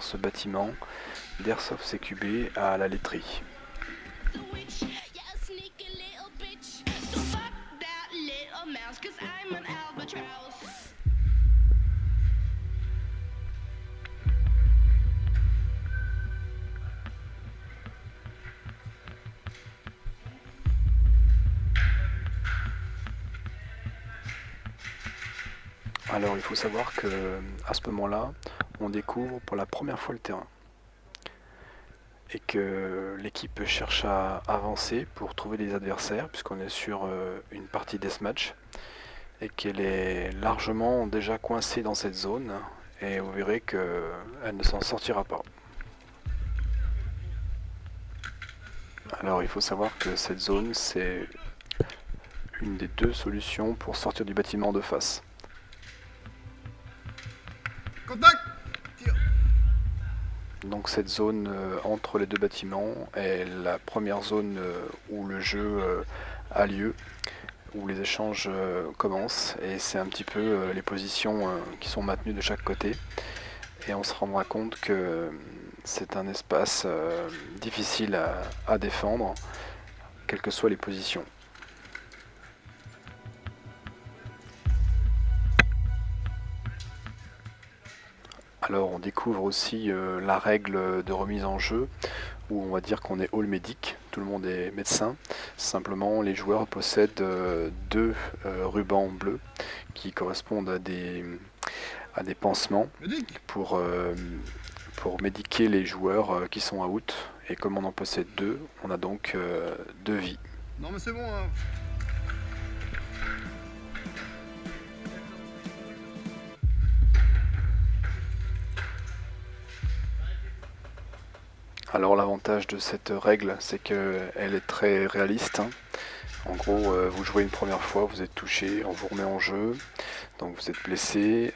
ce bâtiment d'Airsoft CQB à la laiterie. Alors il faut savoir que à ce moment-là, on découvre pour la première fois le terrain et que l'équipe cherche à avancer pour trouver des adversaires puisqu'on est sur une partie deathmatch et qu'elle est largement déjà coincée dans cette zone et vous verrez qu'elle ne s'en sortira pas. Alors il faut savoir que cette zone c'est une des deux solutions pour sortir du bâtiment de face. Contact! Tire. Donc cette zone entre les deux bâtiments est la première zone où le jeu a lieu, où les échanges commencent, et c'est un petit peu les positions qui sont maintenues de chaque côté. Et on se rendra compte que c'est un espace difficile à défendre, quelles que soient les positions. Alors on découvre aussi la règle de remise en jeu, où on va dire qu'on est all médic, tout le monde est médecin. Simplement les joueurs possèdent deux rubans bleus qui correspondent à des pansements pour médiquer les joueurs qui sont out. Et comme on en possède deux, on a donc deux vies. Non mais c'est bon, hein. Alors l'avantage de cette règle, c'est qu'elle est très réaliste. En gros, vous jouez une première fois, vous êtes touché, on vous remet en jeu, donc vous êtes blessé,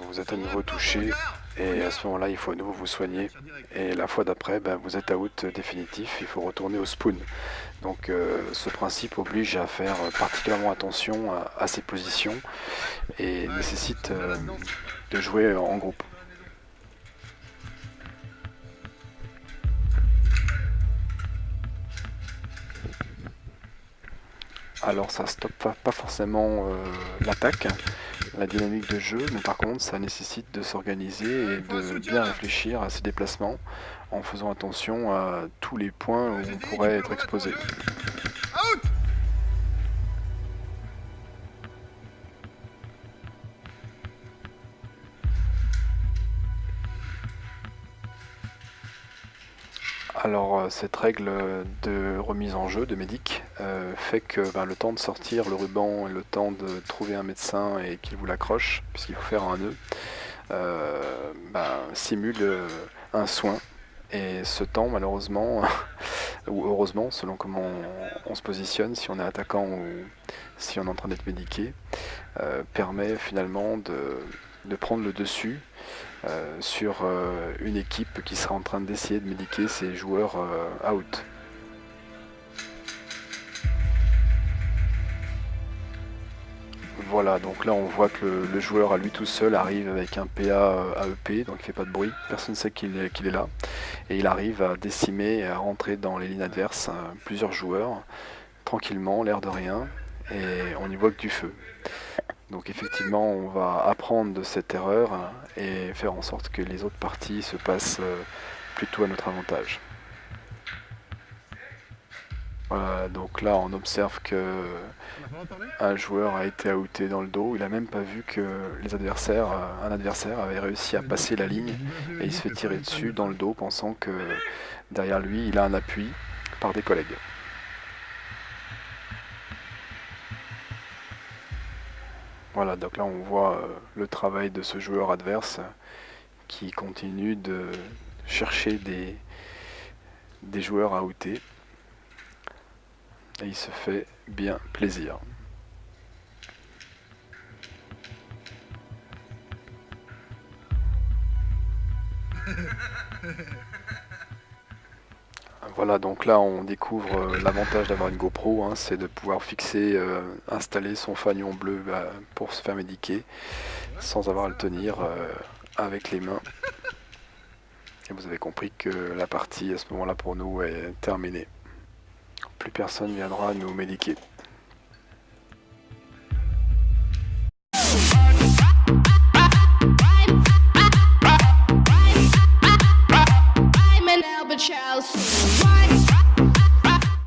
vous êtes à nouveau touché, et à ce moment-là, il faut à nouveau vous soigner. Et la fois d'après, vous êtes out définitif, il faut retourner au spawn. Donc ce principe oblige à faire particulièrement attention à ces positions et nécessite de jouer en groupe. Alors ça stoppe pas forcément l'attaque, la dynamique de jeu, mais par contre ça nécessite de s'organiser et de bien réfléchir à ses déplacements en faisant attention à tous les points où on pourrait être exposé. Out! Alors cette règle de remise en jeu de médic fait que le temps de sortir le ruban et le temps de trouver un médecin et qu'il vous l'accroche, puisqu'il faut faire un nœud, simule un soin. Et ce temps, malheureusement, ou heureusement, selon comment on se positionne, si on est attaquant ou si on est en train d'être médiqué, permet finalement de prendre le dessus sur une équipe qui sera en train d'essayer de médiquer ses joueurs out. Voilà, donc là on voit que le joueur à lui tout seul arrive avec un PA AEP, donc il fait pas de bruit, personne ne sait qu'il est là, et il arrive à décimer et à rentrer dans les lignes adverses plusieurs joueurs, tranquillement, l'air de rien, et on n'y voit que du feu. Donc effectivement on va apprendre de cette erreur et faire en sorte que les autres parties se passent plutôt à notre avantage. Voilà, donc là on observe que un joueur a été outé dans le dos, il a même pas vu que un adversaire avait réussi à passer la ligne et il se fait tirer dessus dans le dos pensant que derrière lui il a un appui par des collègues. Voilà, donc là on voit le travail de ce joueur adverse qui continue de chercher des joueurs à outer et il se fait bien plaisir. Voilà, donc là on découvre l'avantage d'avoir une GoPro, hein, c'est de pouvoir fixer, installer son fanion bleu pour se faire médiquer sans avoir à le tenir avec les mains. Et vous avez compris que la partie à ce moment-là pour nous est terminée. Plus personne viendra nous médiquer.